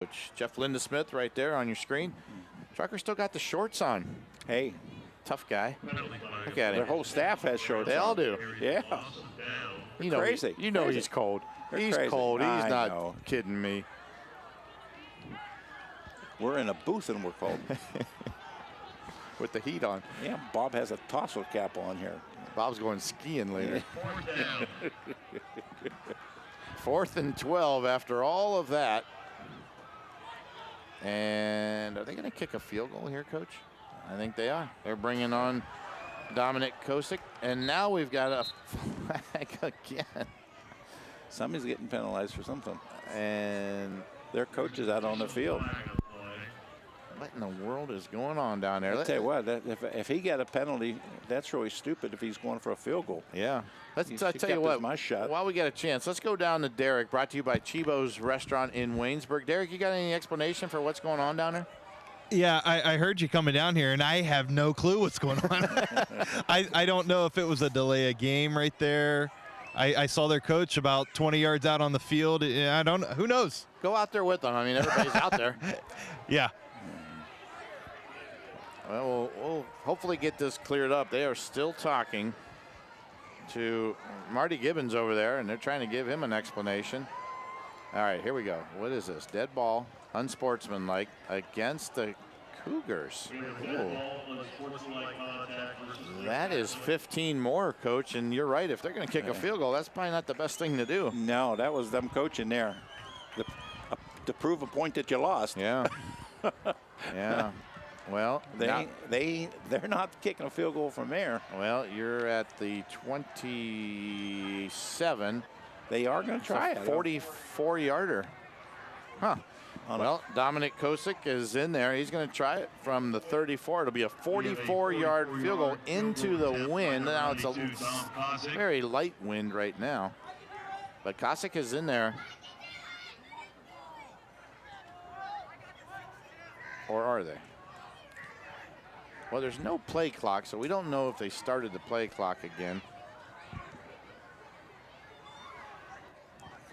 Coach Jeff Lindesmith right there on your screen. Trucker still got the shorts on. Hey, tough guy. Look at their him. whole staff has shorts They on. all do. Yeah. You know, crazy. You know Crazy. he's cold. They're He's crazy. cold. He's I not know. kidding me. We're in a booth and we're cold. With the heat on. Yeah, Bob has a tassel cap on here. Bob's going skiing later. 4th and 12 after all of that. And are they going to kick a field goal here, Coach? I think they are. They're bringing on Dominic Kosick. And now we've got a flag again. Somebody's getting penalized for something. And their coach is out on the field. What in the world is going on down there? I'll tell you what, if he got a penalty, that's really stupid if he's going for a field goal. Yeah. Let's tell you kept what, my shot. while we get a chance, let's go down to Derek, brought to you by Chibo's Restaurant in Waynesburg. Derek, you got any explanation for what's going on down there? Yeah, I heard you coming down here, and I have no clue what's going on. I don't know if it was a delay of game right there. I saw their coach about 20 yards out on the field. I don't know. Who knows? Go out there with them. I mean, everybody's out there. Yeah. Well, we'll hopefully get this cleared up. They are still talking to Marty Gibbons over there, and they're trying to give him an explanation. All right, here we go. What is this? Dead ball, unsportsmanlike, against the Cougars. Ooh. That is 15 more, Coach, and you're right. If they're going to kick a field goal, that's probably not the best thing to do. No, that was them coaching there to prove a point that you lost. Yeah. Yeah. Well, they're not kicking a field goal from there. Well, you're at the 27. They are going to try it. 44-yarder. Huh. Well, Dominic Kosick is in there. He's going to try it from the 34. It'll be a 44-yard field goal into the wind. Now it's a very light wind right now. But Kosick is in there. Or are they? Well, there's no play clock, so we don't know if they started the play clock again.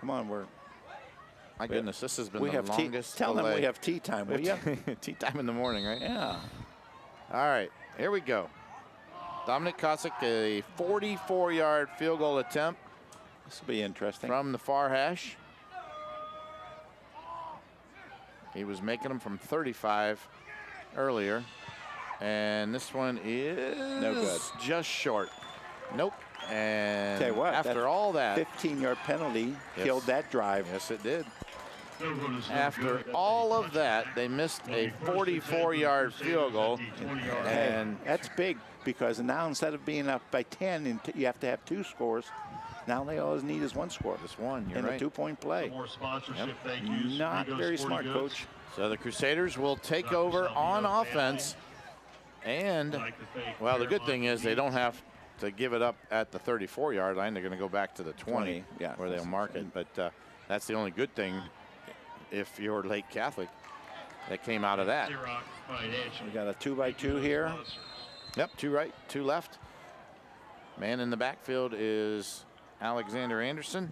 Come on, my goodness, this has been the longest Tell delay. them we have tea time, will you? Tea time in the morning, right? Yeah. All right, here we go. Dominic Kosick, a 44-yard field goal attempt. This will be interesting. From the far hash. He was making them from 35 earlier. And this one is no good. Just short. Nope. And tell you what, after all that, 15-yard penalty killed that drive. Yes, it did. After all of that, they missed a 44-yard field goal. And that's big because now instead of being up by 10, and you have to have 2 scores. Now they always need is 1 score. Just one, you're and right. A 2-point play. More sponsorship, thank you. Not very smart, Coach. So the Crusaders will take over on offense. And, well, the good thing is they don't have to give it up at the 34-yard line. They're going to go back to the 20 where they'll mark it. But that's the only good thing if you're Lake Catholic that came out of that. We got a 2-by-2 here. Yep, 2 right, 2 left. Man in the backfield is Alexander Anderson.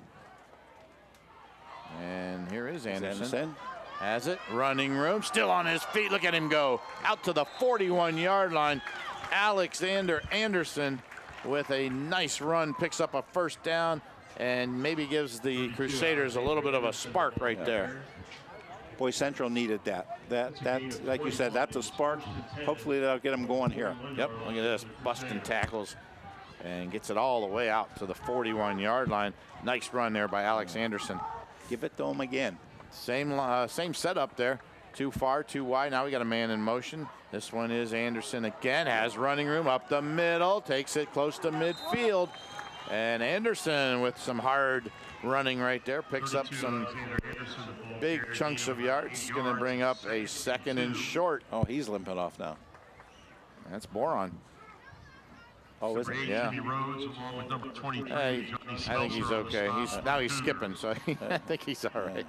And here is Anderson. Has it, running room, still on his feet. Look at him go out to the 41-yard line. Alexander Anderson with a nice run, picks up a first down, and maybe gives the Crusaders a little bit of a spark right there. Boy, Central needed that. That, like you said, that's a spark. Hopefully that'll get them going here. Yep, look at this, busting tackles, and gets it all the way out to the 41-yard line. Nice run there by Alex Anderson. Give it to him again. Same setup there. Too far, too wide. Now we got a man in motion. This one is Anderson again. Has running room up the middle. Takes it close to midfield. And Anderson with some hard running right there. Picks up some big chunks of yards. Going to bring up a 2nd and short. Oh, he's limping off now. That's Boron. Oh, is it? Yeah. I think he's okay. Now he's skipping, so I think he's all right.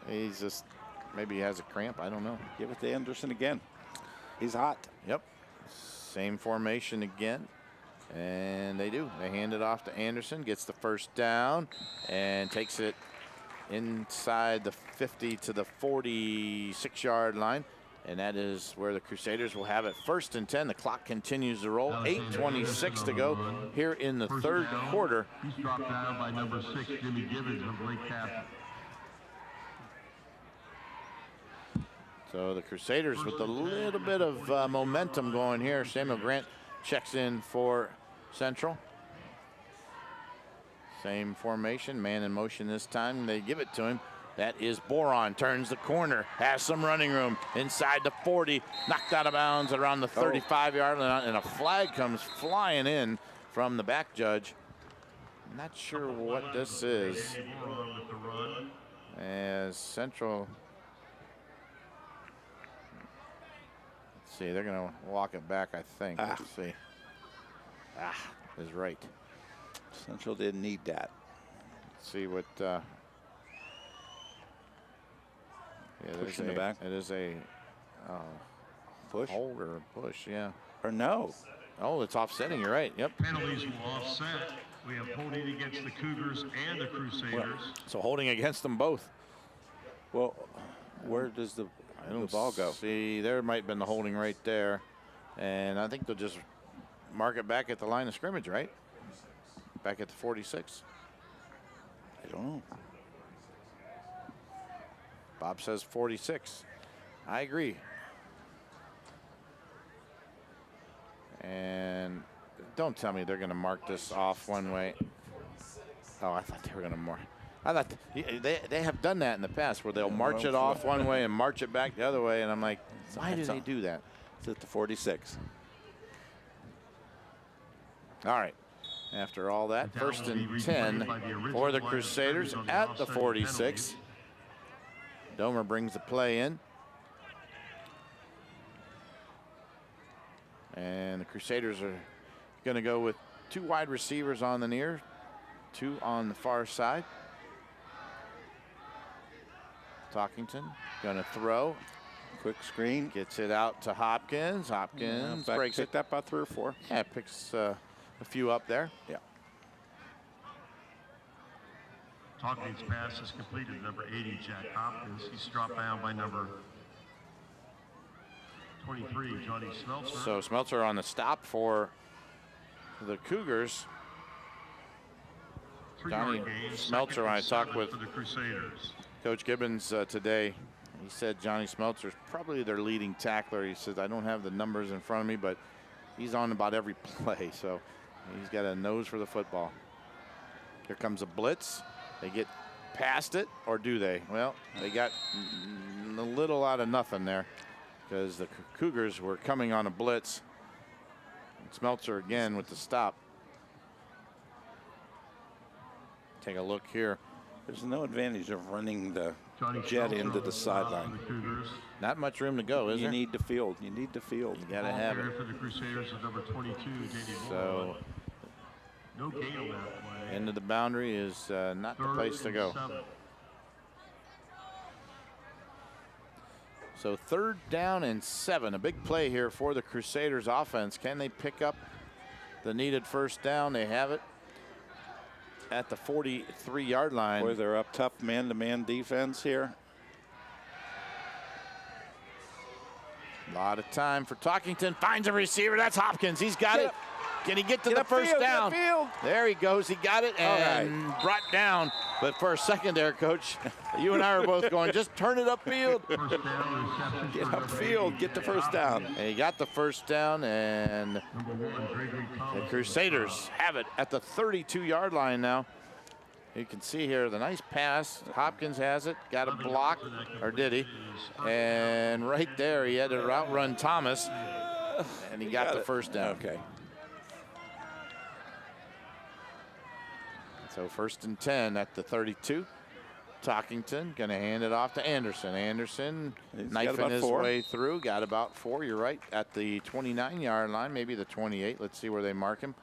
He's just, maybe he has a cramp. I don't know. Give it to Anderson again. He's hot. Yep. Same formation again. And they do. They hand it off to Anderson. Gets the first down and takes it inside the 50 to the 46-yard line. And that is where the Crusaders will have it 1st and 10. The clock continues to roll. 8:26 to go here in the third quarter. He's dropped down by number 6, Jimmy Gibbons of Lake Catholic. So the Crusaders with a little bit of momentum going here. Samuel Grant checks in for Central. Same formation, man in motion this time. They give it to him. That is Boron, turns the corner, has some running room inside the 40, knocked out of bounds around the 35-yard line, and a flag comes flying in from the back judge. Not sure what this is. As Central, let's see, they're going to walk it back, I think. Let's see. Is right. Central didn't need that. Let's see what. Push in the back. It is a Push? hold or a push, yeah. Or no. Oh, it's offsetting. You're right. Yep. Penalties will offset. We have holding against the Cougars and the Crusaders. So holding against them both. Well, where does the ball go? See, there might have been the holding right there. And I think they'll just mark it back at the line of scrimmage, right? Back at the 46. I don't know. Bob says 46. I agree. And don't tell me they're going to mark this off one way. Oh, I thought they were going to mark. I thought they have done that in the past where they'll march it off one way and march it back the other way. And I'm like, why do they do that? It's at the 46. All right. After all that, 1st and 10 for the Crusaders at the 46. Domer brings the play in. And the Crusaders are going to go with 2 wide receivers on the near, 2 on the far side. Talkington going to throw. Quick screen. Gets it out to Hopkins. Hopkins breaks it. Up about 3 or 4. Yeah, picks a few up there. Yeah. Talking's pass is completed. Number 80, Jack Hopkins. He's dropped down by number 23, Johnny Smeltzer. So Smeltzer on the stop for the Cougars. Johnny Smeltzer, when I talked with the Crusaders. Coach Gibbons today, he said Johnny Smeltzer is probably their leading tackler. He says, I don't have the numbers in front of me, but he's on about every play. So he's got a nose for the football. Here comes a blitz. They get past it, or do they? Well, they got a little out of nothing there because the Cougars were coming on a blitz. And Smeltzer again with the stop. Take a look here. There's no advantage of running the Johnny jet Smeltzer into the sideline. for the Cougars. Not much room to go, is You there? need the field. You need the field. You gotta have it. For the Crusaders is number 22, Danny So Bull. No gain on that play. into the boundary is not the place to go. 7. So 3rd down and 7. A big play here for the Crusaders offense. Can they pick up the needed 1st down? They have it at the 43-yard line. Boy, they're up tough man-to-man defense here. A lot of time for Talkington. Finds a receiver. That's Hopkins. He's got it. Can he get to the Get first upfield, get down? upfield. There he goes. He got it and brought down. But for a second there, Coach, you and I were both going, just turn it upfield. First down, reception Get for number upfield. 80, Get the Jack first down. Hopkins. And he got the first down, and Number 1, Gregory the Thomas. Crusaders have it at the 32-yard line now. You can see here the nice pass. Hopkins has it, got a block, or did he? And right there, he had to outrun Thomas, and he got the first down. Okay. So 1st and 10 at the 32. Talkington going to hand it off to Anderson. Anderson He's got knifing about his 4. way through. Got about 4. You're right. At the 29-yard line, maybe the 28. Let's see where they mark him.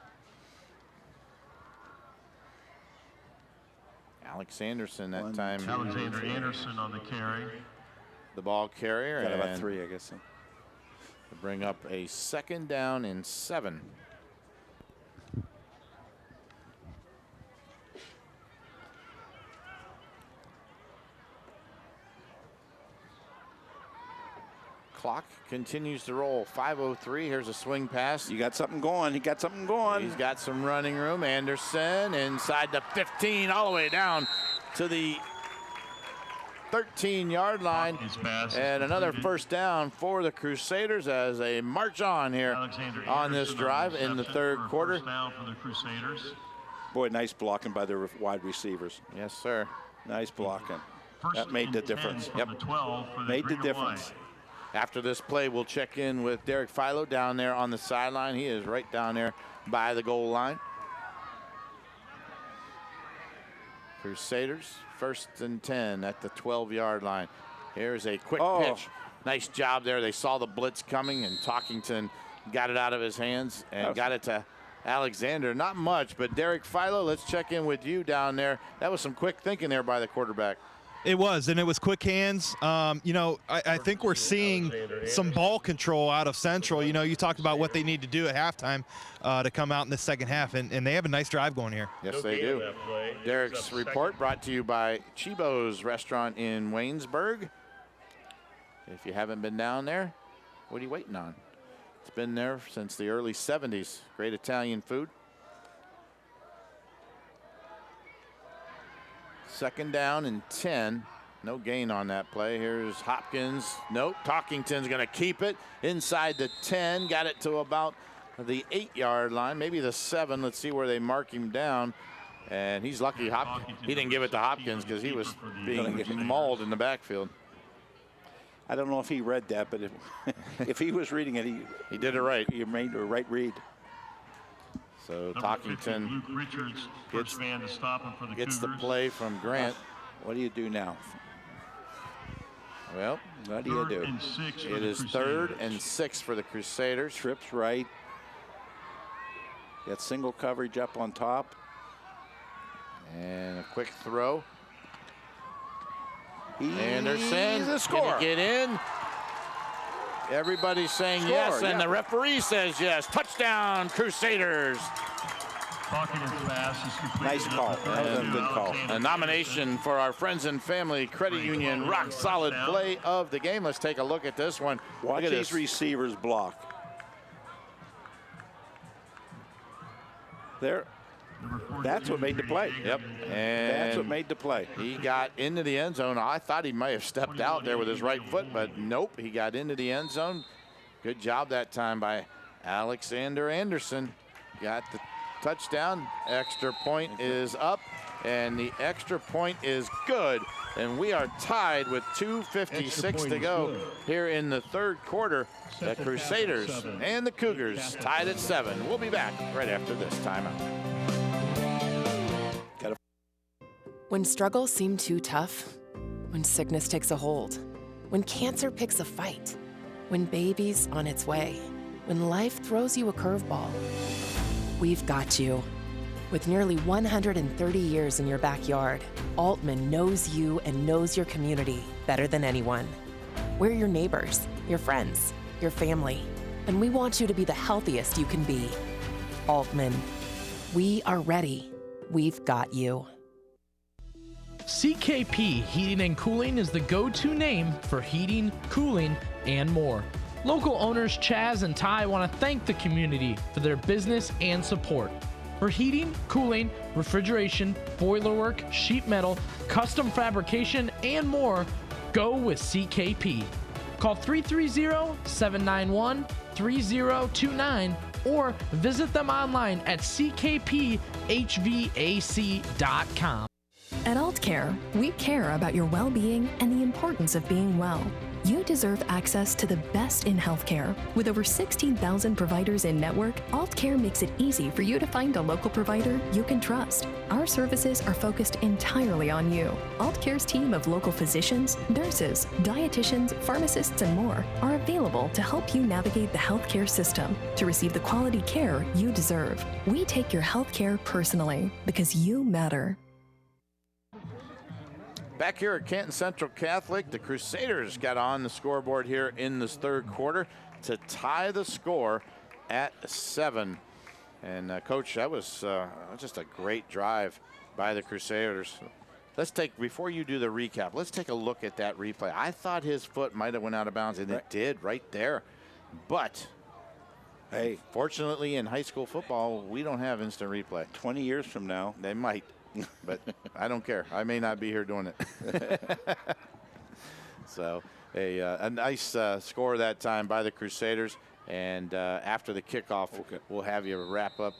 Alex Anderson that time. Alexander Anderson on the carry. The ball carrier. Got about and 3, I guess. to bring up a 2nd down and 7. clock continues to roll. 5:03. Here's a swing pass. You got something going. He got something going. He's got some running room. Anderson inside the 15, all the way down to the 13-yard line. And another first down for the Crusaders as they march on here on this drive in the third quarter. First down for the Crusaders. Boy, nice blocking by the wide receivers. Yes, sir. Nice blocking. First That made the and 10 difference. from Yep. the 12 for the Made the Green and difference. White. After this play, we'll check in with Derek Philo down there on the sideline. He is right down there by the goal line. Crusaders, 1st and 10 at the 12-yard line. Here's a quick pitch. Nice job there. They saw the blitz coming, and Talkington got it out of his hands and got it to Alexander. Not much, but Derek Philo, let's check in with you down there. That was some quick thinking there by the quarterback. It was, and it was quick hands. You know, I think we're seeing some ball control out of Central. You know, you talked about what they need to do at halftime to come out in the second half, and they have a nice drive going here. Yes, they do. Derek's report brought to you by Chibo's Restaurant in Waynesburg. If you haven't been down there, what are you waiting on? It's been there since the early 70s. Great Italian food. 2nd down and 10. No gain on that play. Here's Hopkins. Nope. Talkington's going to keep it inside the 10. Got it to about the 8-yard line, maybe the 7. Let's see where they mark him down. And he's lucky he didn't give it to Hopkins because he was being mauled in the backfield. I don't know if he read that, but if he was reading it, he did it right. He made the right read. So Number 50, Talkington Luke Richards, first man to stop him for the gets the Cougars. play from Grant. What do you do now? Well, What do you do? Third and 6 for it the is Crusaders. 3rd and 6 for the Crusaders. Trips right. Got single coverage up on top. And a quick throw. He's Anderson a gonna score. get in. Everybody's saying Score, yes, and yeah. the referee says yes. Touchdown, Crusaders. Talkington's pass is completed. Nice call. That was a good call. A nomination for our Friends and Family Credit Union rock solid play of the game. Let's take a look at this one. Watch Look at these this. receivers block. There. That's what made the play. Yep. That's what And made the play. he got into the end zone. I thought he might have stepped out there with his right foot, but nope. He got into the end zone. Good job that time by Alexander Anderson. Got the touchdown. Extra point is up, and the extra point is good. And we are tied with 2:56 to go here in the third quarter. The Crusaders and the Cougars tied at 7. We'll be back right after this timeout. When struggles seem too tough, when sickness takes a hold, when cancer picks a fight, when baby's on its way, when life throws you a curveball, we've got you. With nearly 130 years in your backyard, Altman knows you and knows your community better than anyone. We're your neighbors, your friends, your family, and we want you to be the healthiest you can be. Altman, we are ready. We've got you. CKP Heating and Cooling is the go-to name for heating, cooling, and more. Local owners Chaz and Ty want to thank the community for their business and support. For heating, cooling, refrigeration, boiler work, sheet metal, custom fabrication, and more, go with CKP. Call 330-791-3029 or visit them online at ckphvac.com. At AltCare, we care about your well-being and the importance of being well. You deserve access to the best in healthcare. With over 16,000 providers in network, AltCare makes it easy for you to find a local provider you can trust. Our services are focused entirely on you. AltCare's team of local physicians, nurses, dietitians, pharmacists, and more are available to help you navigate the healthcare system to receive the quality care you deserve. We take your healthcare personally because you matter. Back here at Canton Central Catholic, the Crusaders got on the scoreboard here in this third quarter to tie the score at 7. And Coach, that was just a great drive by the Crusaders. let's take, before you do the recap, let's take a look at that replay. I thought his foot might have went out of bounds, and it did right there. But, Hey, fortunately in high school football, we don't have instant replay. 20 years from now. They might, but I don't care. I may not be here doing it. So a nice score that time by the Crusaders. And after the kickoff, we'll have you wrap up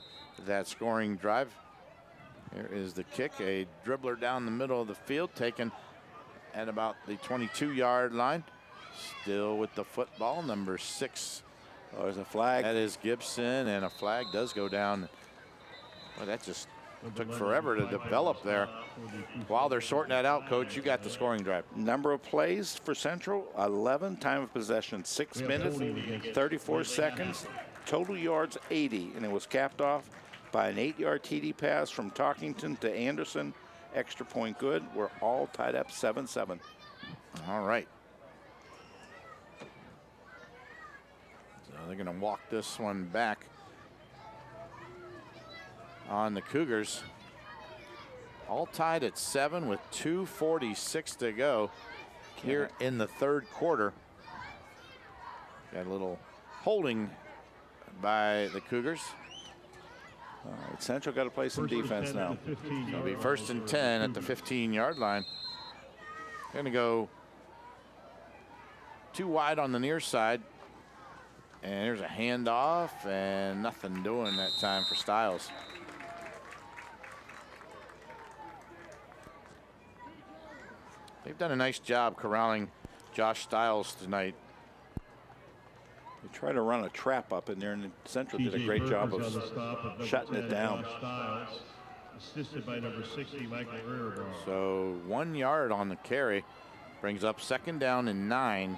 that scoring drive. Here is the kick, a dribbler down the middle of the field, taken at about the 22-yard line. Still with the football, number 6. Oh, there's a flag. That is Gibson, and a flag does go down. Well, that just took forever to develop there. While they're sorting that out, Coach, you got the scoring drive. Number of plays for Central, 11. Time of possession, 6 minutes, 34 seconds. Total yards, 80. And it was capped off by an 8-yard TD pass from Talkington to Anderson. Extra point good. We're all tied up 7-7. All right. So they're going to walk this one back on the Cougars. All tied at 7 with 2:46 to go here in the third quarter. Got a little holding by the Cougars. All right, Central got to play some defense now. It'll be 1st and 10 at the 15-yard line. Going to go 2 wide on the near side. And there's a handoff, and nothing doing that time for Styles. They've done a nice job corralling Josh Styles tonight. They try to run a trap up in there, and Central did a great job of shutting it down. Assisted by number 60, Michael Earl. So 1 yard on the carry brings up 2nd down and 9.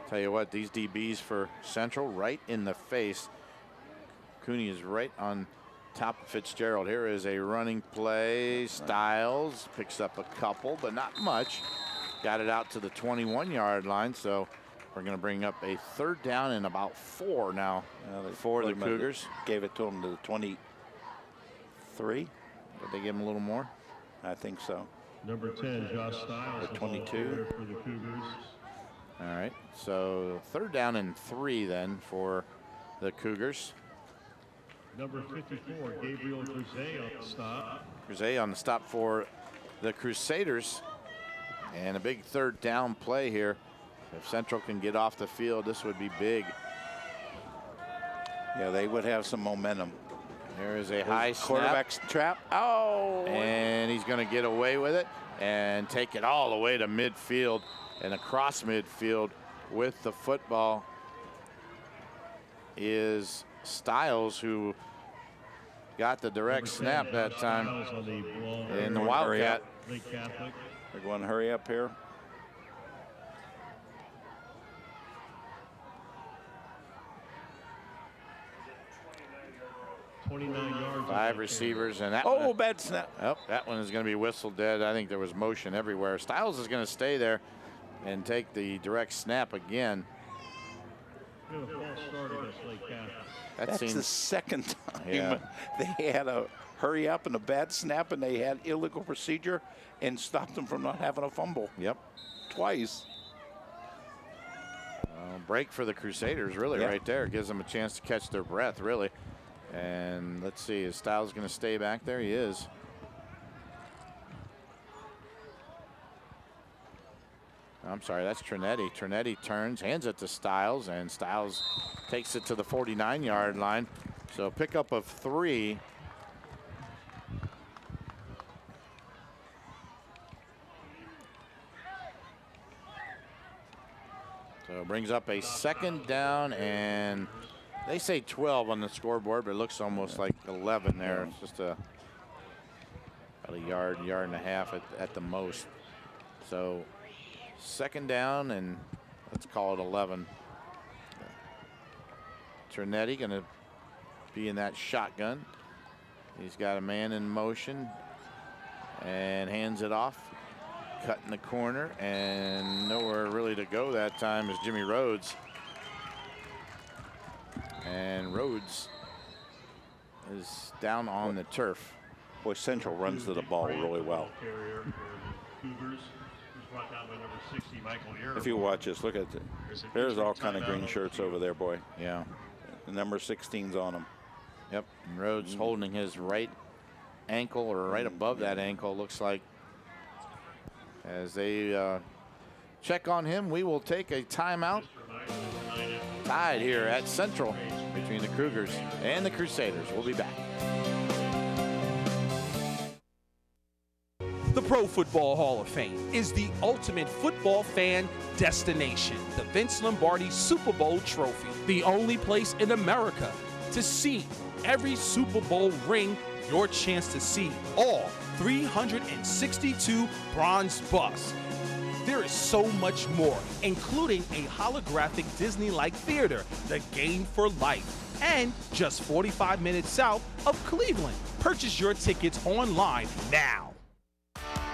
Tell you what, these DBs for Central right in the face. Cooney is right on top of Fitzgerald. Here is a running play. Styles picks up a couple, but not much. Got it out to the 21-yard line, so we're going to bring up a 3rd down and about 4 now for the Cougars. Gave it to them to the 23. Did they give him a little more? I think so. Number 10, Josh Styles. The 22. For the Cougars. All right, so 3rd down and 3 then for the Cougars. Number 54, Gabriel Grisey on the stop. Grisey on the stop for the Crusaders. And a big 3rd down play here. If Central can get off the field, this would be big. Yeah, they would have some momentum. There is a high snap. Quarterback's trap. Oh! And he's going to get away with it and take it all the way to midfield and across midfield with the football is Styles, who got the direct snap that time in the Wildcat. They're going to hurry up here. Five receivers, and that bad snap. Oh, that one is going to be whistled dead. I think there was motion everywhere. Styles is going to stay there and take the direct snap again. That's the second time Yeah. they had a hurry up and a bad snap, and they had illegal procedure and stopped them from not having a fumble. Yep. Twice. Break for the Crusaders, really, right there. Gives them a chance to catch their breath, really. And let's see, is Styles going to stay back there? He is. I'm sorry, that's Trinetti. Trinetti turns, hands it to Styles, and Styles takes it to the 49-yard line. So pickup of 3. So it brings up a 2nd down, and they say 12 on the scoreboard, but it looks almost like 11 there. It's just about a yard and a half at the most. So 2nd down, and let's call it 11. Trinetti going to be in that shotgun. He's got a man in motion and hands it off. Cut in the corner, and nowhere really to go that time is Jimmy Rhodes. And Rhodes is down on the turf. Boy, Central runs to the ball really well. Carrier for the Cougars, who's brought down by number 60, Michael Earhart. If you watch this, look at it. There's all kind of green shirts over there, boy. Yeah. The number 16's on them. Yep. And Rhodes holding his right ankle, or right above that ankle, looks like. As they check on him, we will take a timeout. Tied here at Central between the Cougars and the Crusaders. We'll be back. The Pro Football Hall of Fame is the ultimate football fan destination. The Vince Lombardi Super Bowl trophy, the only place in America to see every Super Bowl ring, your chance to see all 362 bronze busts. There is so much more, including a holographic Disney-like theater, the Game for Life, and just 45 minutes south of Cleveland. Purchase your tickets online now.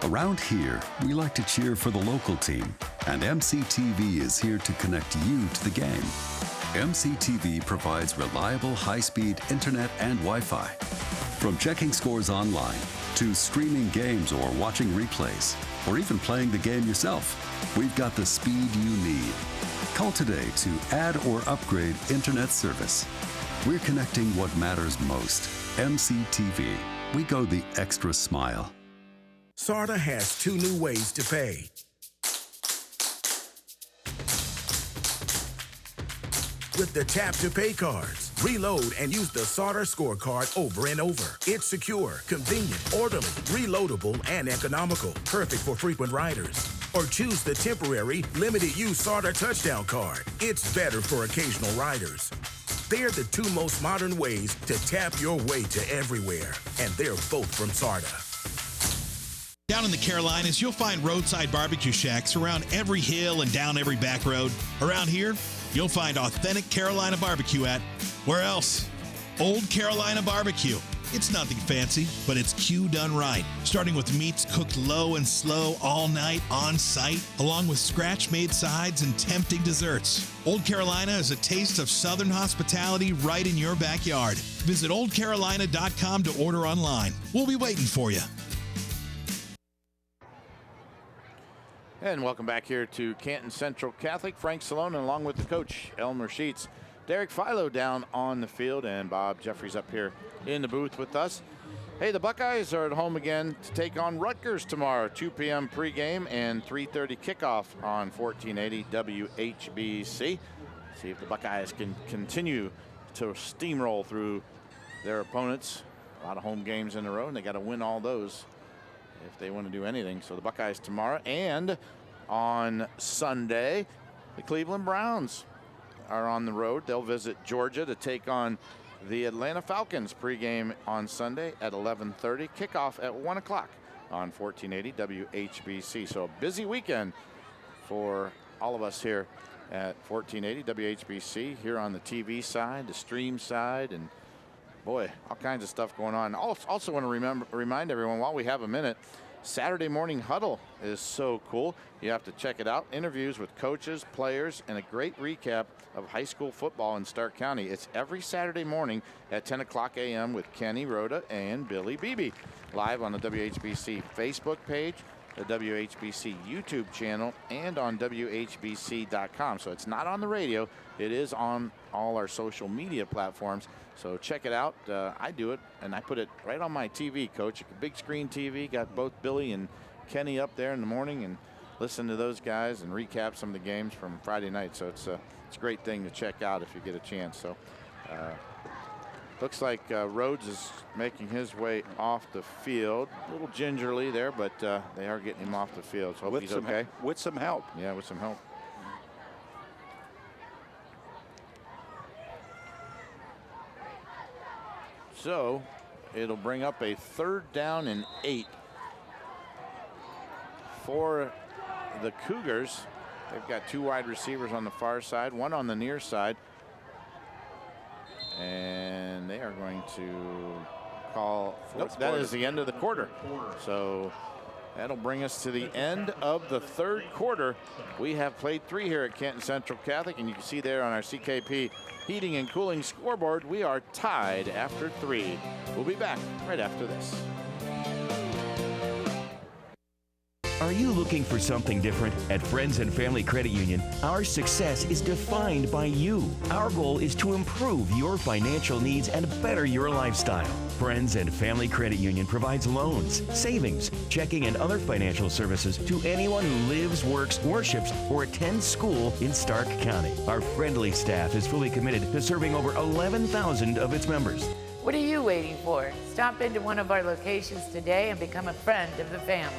Around here, we like to cheer for the local team, and MCTV is here to connect you to the game. MCTV provides reliable high-speed internet and Wi-Fi. From checking scores online, to streaming games or watching replays, or even playing the game yourself, we've got the speed you need. Call today to add or upgrade internet service. We're connecting what matters most. MCTV. We go the extra mile. SARTA has 2 new ways to pay. With the Tap to Pay cards, reload and use the SARTA scorecard over and over. It's secure, convenient, orderly, reloadable, and economical. Perfect for frequent riders. Or choose the temporary, limited-use SARTA touchdown card. It's better for occasional riders. They're the 2 most modern ways to tap your way to everywhere. And they're both from SARTA. Down in the Carolinas, you'll find roadside barbecue shacks around every hill and down every back road. Around here, you'll find authentic Carolina barbecue at, where else? Old Carolina Barbecue. It's nothing fancy, but it's Q done right. Starting with meats cooked low and slow all night on site, along with scratch-made sides and tempting desserts. Old Carolina is a taste of Southern hospitality right in your backyard. Visit oldcarolina.com to order online. We'll be waiting for you. And welcome back here to Canton Central Catholic. Frank Salone along with the coach, Elmer Sheets. Derek Philo down on the field, and Bob Jeffries up here in the booth with us. Hey, the Buckeyes are at home again to take on Rutgers tomorrow, 2 p.m. pregame and 3:30 kickoff on 1480 WHBC. See if the Buckeyes can continue to steamroll through their opponents. A lot of home games in a row, and they got to win all those if they want to do anything. So the Buckeyes tomorrow, and on Sunday, the Cleveland Browns are on the road. They'll visit Georgia to take on the Atlanta Falcons. Pregame on Sunday at 11:30, kickoff at 1 o'clock on 1480 WHBC. So a busy weekend for all of us here at 1480 WHBC, here on the TV side, the stream side, and boy, all kinds of stuff going on. Also want to remind everyone, while we have a minute, Saturday Morning Huddle is so cool. You have to check it out. Interviews with coaches, players, and a great recap of high school football in Stark County. It's every Saturday morning at 10 o'clock a.m. with Kenny Rhoda and Billy Beebe. Live on the WHBC Facebook page, the WHBC YouTube channel, and on WHBC.com. So it's not on the radio. It is on all our social media platforms. So check it out. I do it, and I put it right on my TV, Coach. A big screen TV. Got both Billy and Kenny up there in the morning, and listen to those guys and recap some of the games from Friday night. So it's a great thing to check out if you get a chance. So looks like Rhodes is making his way off the field. A little gingerly there, but they are getting him off the field. So hope he's okay. With some help. Yeah, with some help. So it'll bring up a 3rd down and 8 for the Cougars. They've got 2 wide receivers on the far side, 1 on the near side. And they are going to call, nope, that is the end of the quarter. So that'll bring us to the end of the 3rd quarter. We have played 3 here at Canton Central Catholic, and you can see there on our CKP Heating and Cooling scoreboard, we are tied after 3. We'll be back right after this. Are you looking for something different? At Friends and Family Credit Union, our success is defined by you. Our goal is to improve your financial needs and better your lifestyle. Friends and Family Credit Union provides loans, savings, checking, and other financial services to anyone who lives, works, worships, or attends school in Stark County. Our friendly staff is fully committed to serving over 11,000 of its members. What are you waiting for? Stop into one of our locations today and become a friend of the family.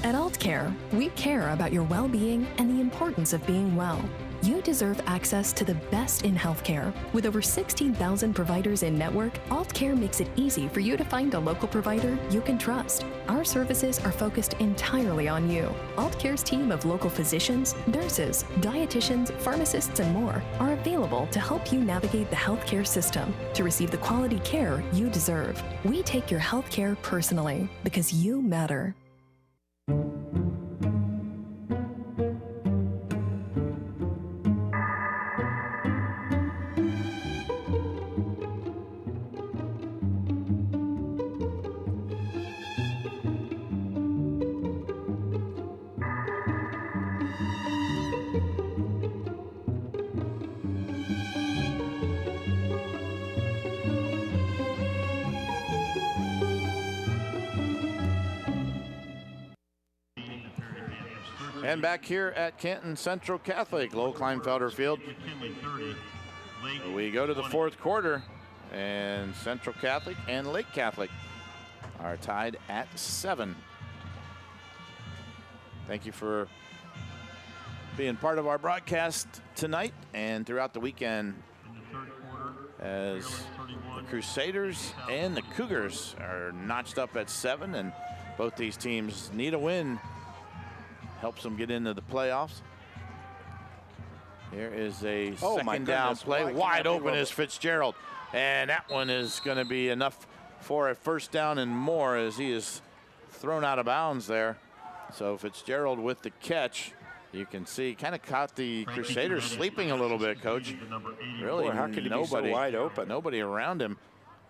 At AltCare, we care about your well-being and the importance of being well. You deserve access to the best in healthcare. With over 16,000 providers in network, AltCare makes it easy for you to find a local provider you can trust. Our services are focused entirely on you. AltCare's team of local physicians, nurses, dietitians, pharmacists, and more are available to help you navigate the healthcare system to receive the quality care you deserve. We take your healthcare personally because you matter. And back here at Canton Central Catholic, Low Kleinfelder Field, we go to the fourth quarter, and Central Catholic and Lake Catholic are tied at 7. Thank you for being part of our broadcast tonight and throughout the weekend, as the Crusaders and the Cougars are notched up at 7, and both these teams need a win. Helps them get into the playoffs. Here is a second down play. Wide open is Fitzgerald. And that one is going to be enough for a first down and more, as he is thrown out of bounds there. So Fitzgerald with the catch. You can see, kind of caught the Crusaders sleeping a little bit, Coach. Really, how could he be so wide open? Nobody around him.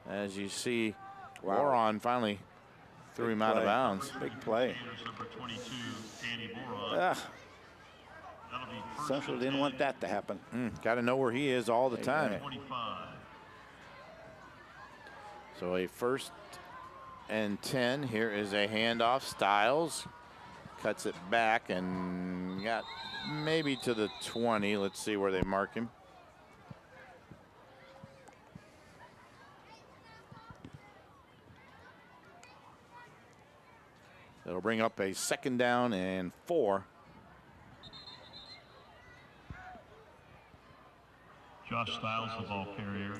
As you see, Boron finally threw him out of bounds. Big play. Central didn't want that to happen. Got to know where he is all the time. So a 1st and 10. Here is a handoff. Styles cuts it back and got maybe to the 20. Let's see where they mark him. It'll bring up a 2nd down and 4. Josh Styles, the ball carrier.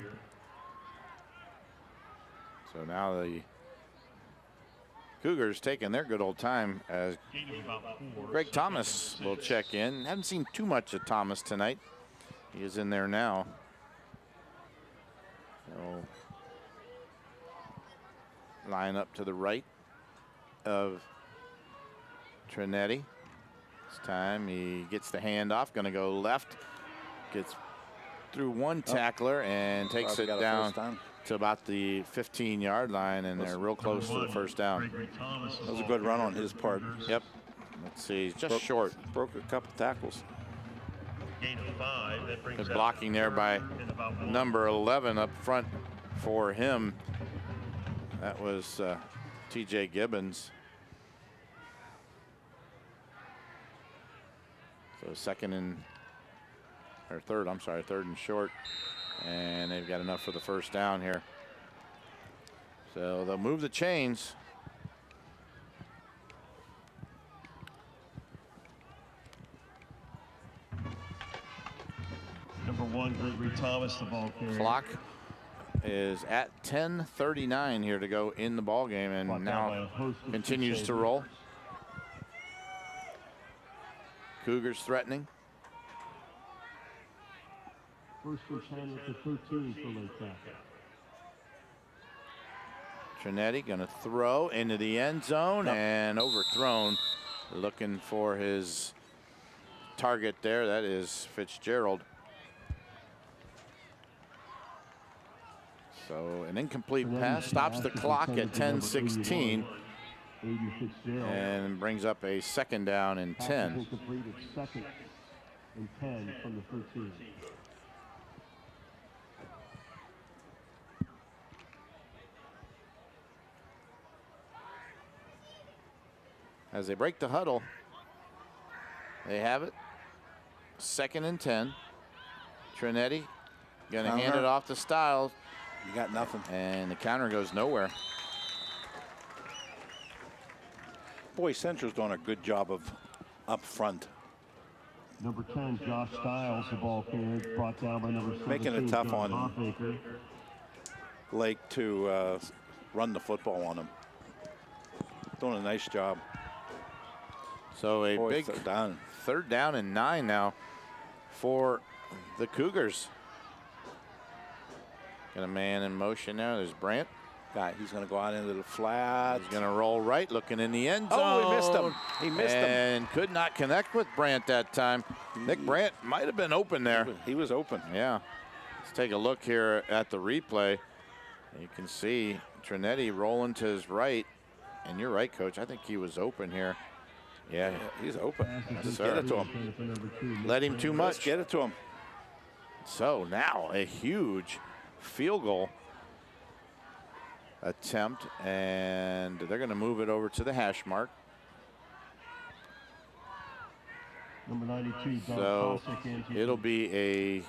So now the Cougars taking their good old time, as Greg Thomas will check in. Haven't seen too much of Thomas tonight. He is in there now. So line up to the right of Trinetti. This time he gets the handoff, going to go left, gets through one tackler and takes it down to about the 15-yard line, and they're real close to the first down. That was a good run on his part. Yep. Let's see, just short. Broke a couple tackles. Good blocking there by number 11 up front for him. That was TJ Gibbons. So 2nd and third and short, and they've got enough for the first down here. So they'll move the chains. Number 1, Gregory Thomas, the ball carrier. Clock is at 10:39 here to go in the ball game, and now continues to roll. Cougars threatening. First and 10 at the 13 for Lake Catholic. Trinetti going to throw into the end zone and overthrown. Looking for his target there. That is Fitzgerald. So an incomplete pass stops the clock at 10:16. and brings up a 2nd down and 10. Completed 2nd and 10 from the 13. As they break the huddle, they have it. 2nd and 10. Trinetti going to hand it off to Styles. You got nothing. And the counter goes nowhere. Boy, Central's doing a good job of up front. Number 10, Josh Styles, the ball carrier, brought down by number 17. Making it tough John on Hoffaker. Lake to run the football on him. Doing a nice job. So a big 3rd down and 9 now for the Cougars. Got a man in motion now. There's Brandt. He's going to go out into the flat. He's going to roll right, looking in the end zone. Oh, he missed him. He missed him. And could not connect with Brandt that time. Nick Brandt might have been open there. He was open. Yeah. Let's take a look here at the replay. You can see Trinetti rolling to his right. And you're right, Coach. I think he was open here. Yeah, he's open. Just sir. get it to him. Let him too much. Just get it to him. So now a huge field goal attempt, and they're going to move it over to the hash mark. Number 92, so it'll be a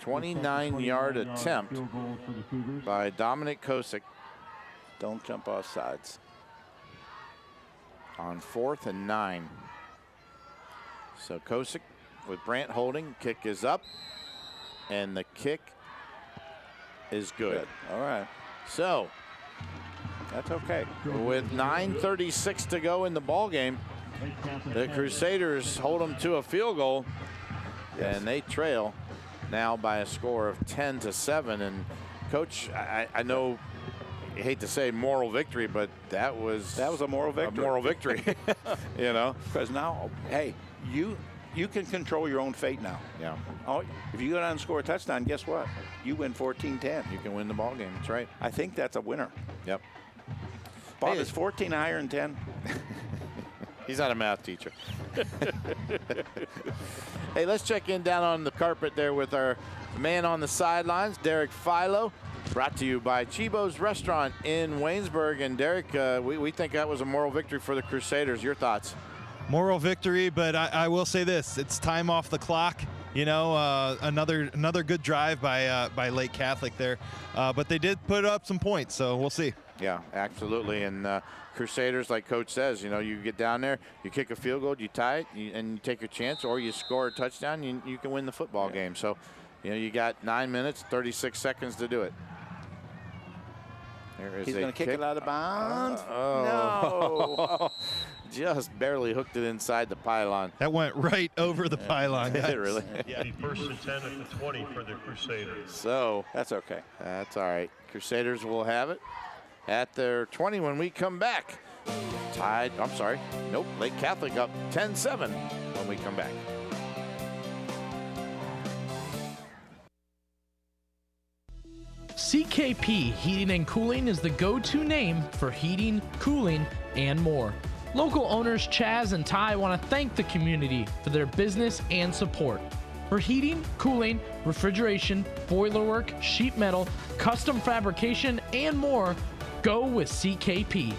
29-yard attempt by Dominic Kosick. Don't jump off sides. On 4th and 9. So Kosick with Brandt holding. Kick is up, and the kick is good. All right. So that's okay. With 9:36 to go in the ball game, the Crusaders hold them to a field goal, and they trail now by a score of 10-7. And Coach, I know you hate to say moral victory, but that was a moral victory. A moral victory, you know, because now, hey, you can control your own fate now. Yeah. Oh, if you go down and score a touchdown, guess what? You win 14-10. You can win the ball game. That's right. I think that's a winner. Yep. Bob, is 14 higher than 10? He's not a math teacher. Hey, let's check in down on the carpet there with our man on the sidelines, Derek Philo. Brought to you by Chibo's Restaurant in Waynesburg. And Derek, we think that was a moral victory for the Crusaders. Your thoughts? Moral victory, but I will say this: it's time off the clock. You know, another good drive by Lake Catholic there, but they did put up some points, so we'll see. Yeah, absolutely. And Crusaders, like Coach says, you know, you get down there, you kick a field goal, you tie it, and you take your chance, or you score a touchdown, you can win the football game. So, you know, you got 9 minutes, 36 seconds to do it. He's going to kick it out of bounds. No. Just barely hooked it inside the pylon. That went right over the pylon. Did it really? Yeah. 1st and 10 at the 20 for the Crusaders. So that's okay. That's all right. Crusaders will have it at their 20 when we come back. Tied, I'm sorry. Nope, Lake Catholic up 10-7 when we come back. CKP Heating and Cooling is the go-to name for heating, cooling, and more. Local owners Chaz and Ty want to thank the community for their business and support. For heating, cooling, refrigeration, boiler work, sheet metal, custom fabrication, and more, go with CKP.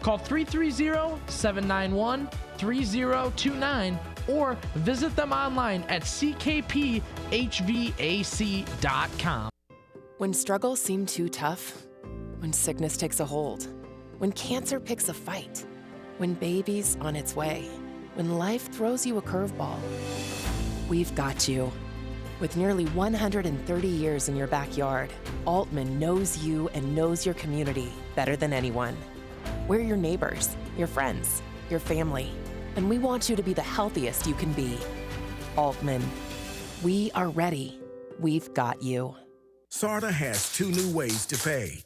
Call 330-791-3029 or visit them online at ckphvac.com. When struggles seem too tough, when sickness takes a hold, when cancer picks a fight, when baby's on its way, when life throws you a curveball, we've got you. With nearly 130 years in your backyard, Altman knows you and knows your community better than anyone. We're your neighbors, your friends, your family, and we want you to be the healthiest you can be. Altman, we are ready. We've got you. SARTA has 2 new ways to pay.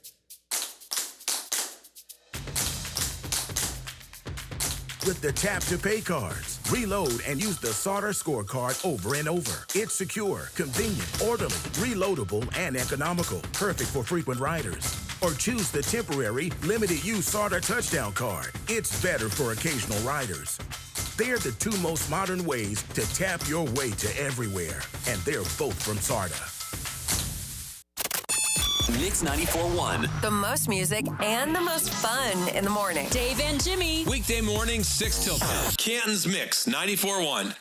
With the Tap to Pay cards, reload and use the SARTA scorecard over and over. It's secure, convenient, orderly, reloadable, and economical. Perfect for frequent riders. Or choose the temporary, limited-use Sartor touchdown card. It's better for occasional riders. They're the two most modern ways to tap your way to everywhere. And they're both from Sartor. Mix 94.1. The most music and the most fun in the morning. Dave and Jimmy. Weekday mornings, 6 till 10. Canton's Mix 94.1.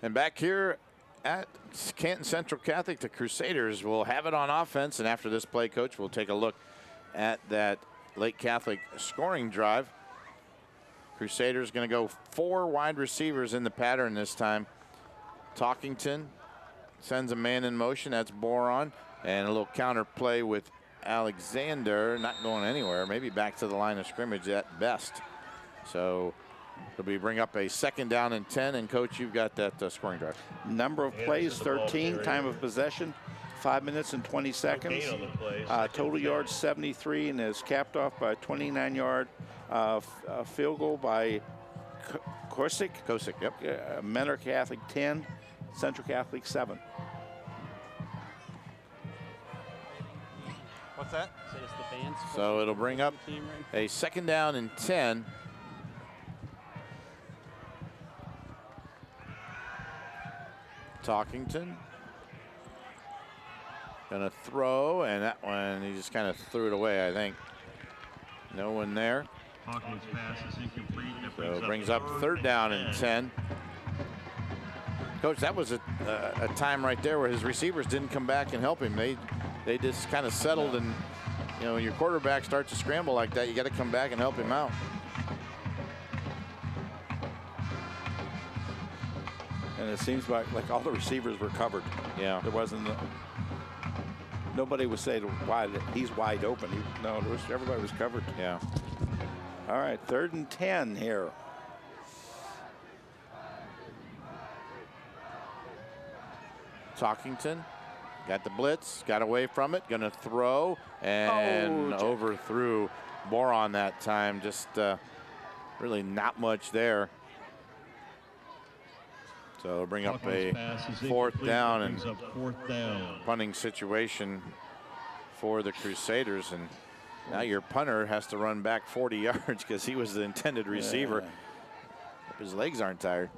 And back here at Canton Central Catholic, the Crusaders will have it on offense. And after this play, Coach, we'll take a look at that Lake Catholic scoring drive. Crusaders going to go 4 wide receivers in the pattern this time. Talkington sends a man in motion. That's Boron. And a little counter play with Alexander. Not going anywhere. Maybe back to the line of scrimmage at best. So it'll be bring up a 2nd down and 10. And, Coach, you've got that scoring drive. Number of plays, 13. Time of possession, 5 minutes and 20 seconds. Total yards, 73, and is capped off by a 29-yard field goal by Kosick. Kosick, yep. Mentor Catholic 10, Central Catholic 7. What's that? So it'll bring up a 2nd down and 10. Talkington gonna throw, and that one he just kind of threw it away, I think. No one there. Hawkins' pass is incomplete. So it brings up 3rd down and 10. Coach, that was a time right there where his receivers didn't come back and help him. They just kind of settled, and you know, when your quarterback starts to scramble like that, you got to come back and help him out. And it seems like all the receivers were covered. Yeah. There wasn't nobody was saying wide. He's wide open. Everybody was covered. Yeah. All right, 3rd and 10 here. Talkington got the blitz, got away from it, gonna throw, and overthrew Boron that time. Just really not much there. So it'll bring up a 4th down and punting situation for the Crusaders. And now your punter has to run back 40 yards because he was the intended receiver. His legs aren't tired.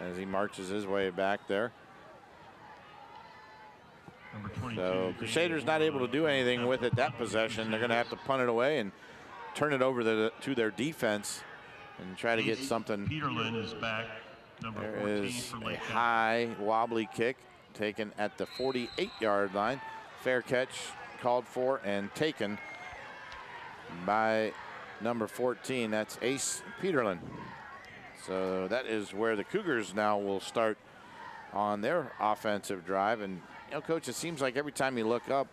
As he marches his way back there. So Crusaders not able to do anything with it that possession. They're going to have to punt it away and turn it over to their defense and try to get something. Peterlin is back. There is a high wobbly kick taken at the 48-yard line. Fair catch called for and taken by number 14. That's Ace Peterlin. So that is where the Cougars now will start on their offensive drive. And, you know, Coach, it seems like every time you look up,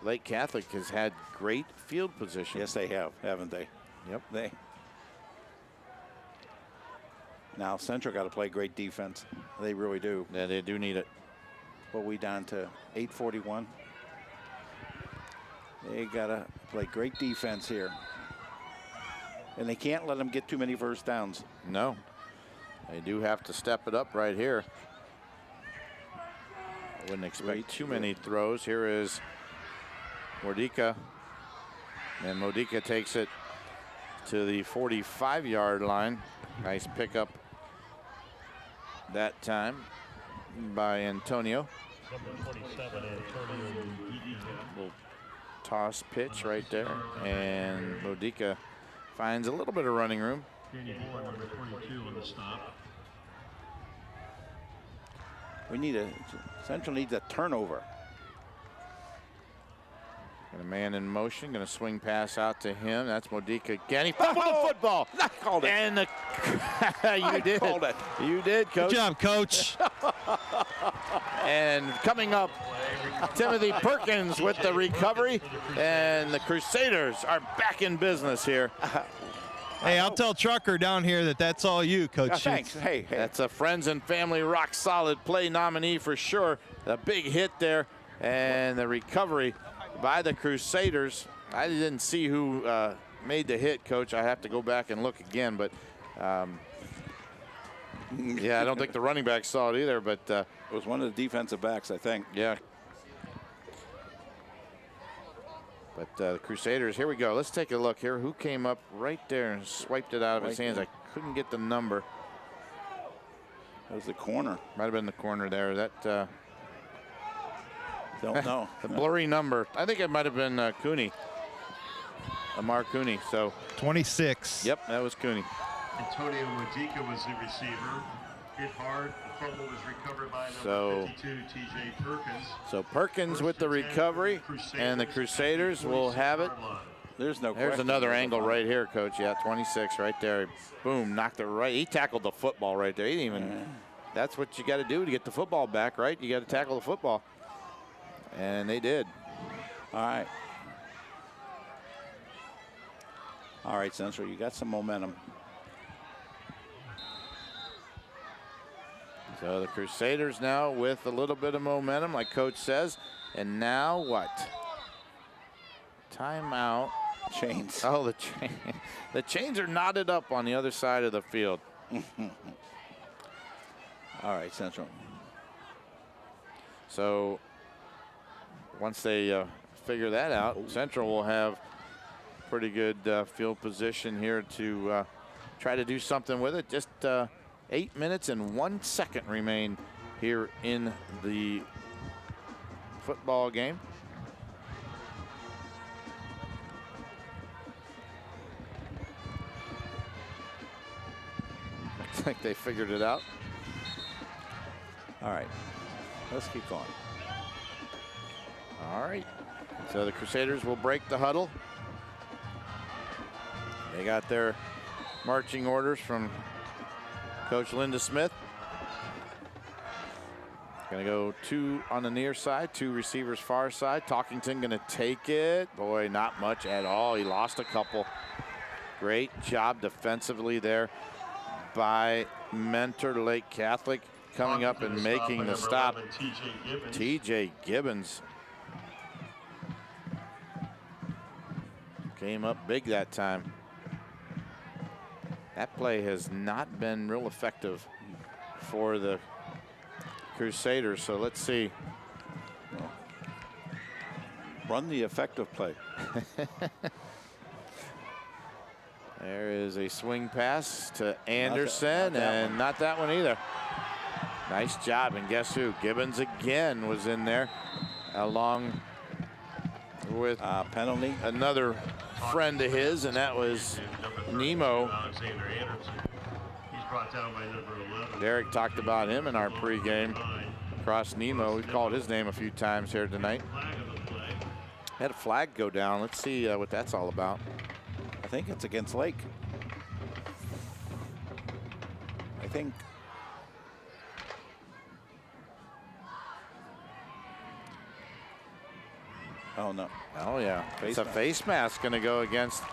Lake Catholic has had great field position. Yes, they have, haven't they? Yep. Now Central got to play great defense. They really do. Yeah, they do need it. What we down to 8:41. They got to play great defense here. And they can't let them get too many first downs. No. They do have to step it up right here. I wouldn't expect too many throws. Here is Modica. And Modica takes it to the 45-yard line. Nice pickup that time by Antonio. Little toss pitch right there. And Modica finds a little bit of running room. Number 22 on the stop. Central needs a turnover. Got a man in motion, going to swing pass out to him. That's Modica again. He fumbled the football. I called it. And you did. Called it. You did, Coach. Good job, Coach. And coming up, Timothy Perkins with the recovery. And the Crusaders are back in business here. Hey, I'll tell Trucker down here that's all you, Coach. Thanks. Hey. That's a Friends and Family rock solid play nominee for sure. A big hit there. And the recovery by the Crusaders. I didn't see who made the hit, Coach. I have to go back and look again, but Yeah, I don't think the running back saw it either, but it was one of the defensive backs, I think. Yeah. But the Crusaders, here we go. Let's take a look here. Who came up right there and swiped it out of his hands? I couldn't get the number. That was the corner. Might have been the corner there. That don't know. The blurry number. I think it might have been Cooney. Amar Cooney. So 26. Yep, that was Cooney. Antonio Wadika was the receiver. Hit hard. The fumble was recovered by number 52, T.J. Perkins. So Perkins with the recovery, and the Crusaders will have it. There's another angle right here, Coach. Yeah, 26 right there. Boom, knocked it right. He tackled the football right there. He didn't even. That's what you got to do to get the football back, right? You got to tackle the football, and they did. All right. All right, Central, you got some momentum. So the Crusaders now with a little bit of momentum, like Coach says. And now what? Timeout. Chains. Oh, the chains are knotted up on the other side of the field. All right, Central. So once they figure that out, Central will have pretty good field position here to try to do something with it. Just 8 minutes and 1 second remain here in the football game. Looks like they figured it out. All right, let's keep going. All right, so the Crusaders will break the huddle. They got their marching orders from Coach Linda Smith. Gonna go 2 on the near side, 2 receivers far side. Talkington gonna take it. Boy, not much at all. He lost a couple. Great job defensively there by Mentor Lake Catholic, coming up and making the stop. TJ Gibbons came up big that time. That play has not been real effective for the Crusaders, so let's see. Run the effective play. There is a swing pass to Anderson, and not that one either. Nice job, and guess who? Gibbons again was in there, along with penalty. Another friend of his, and that was Nemo. Alexander Anderson. He's brought down by number 11. Derek talked about him in our pregame. Cross Nemo. We've called his name a few times here tonight. Had a flag go down. Let's see what that's all about. I think it's against Lake. I think. Oh, no. Oh, yeah. It's a face mask going to go against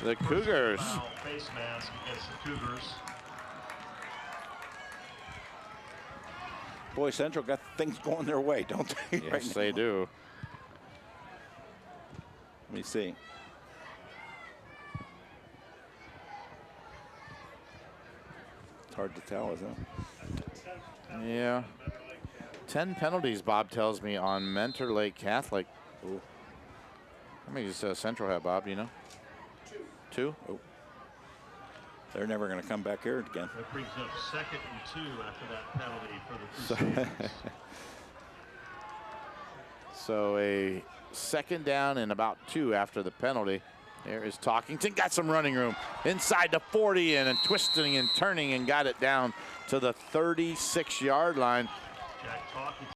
the Cougars. Face mask against the Cougars. Boy, Central got things going their way, don't they? Yes, they do. Let me see. It's hard to tell, isn't it? Yeah. 10 penalties, Bob tells me, on Mentor Lake Catholic. Ooh. How many does Central have, Bob? Do you know? 2? Oh. They're never going to come back here again. That brings up 2nd and 2 after that penalty for the Crusaders. So a 2nd down and about 2 after the penalty. There is Talkington, got some running room inside the 40 and twisting and turning and got it down to the 36-yard line. Jack Talkington.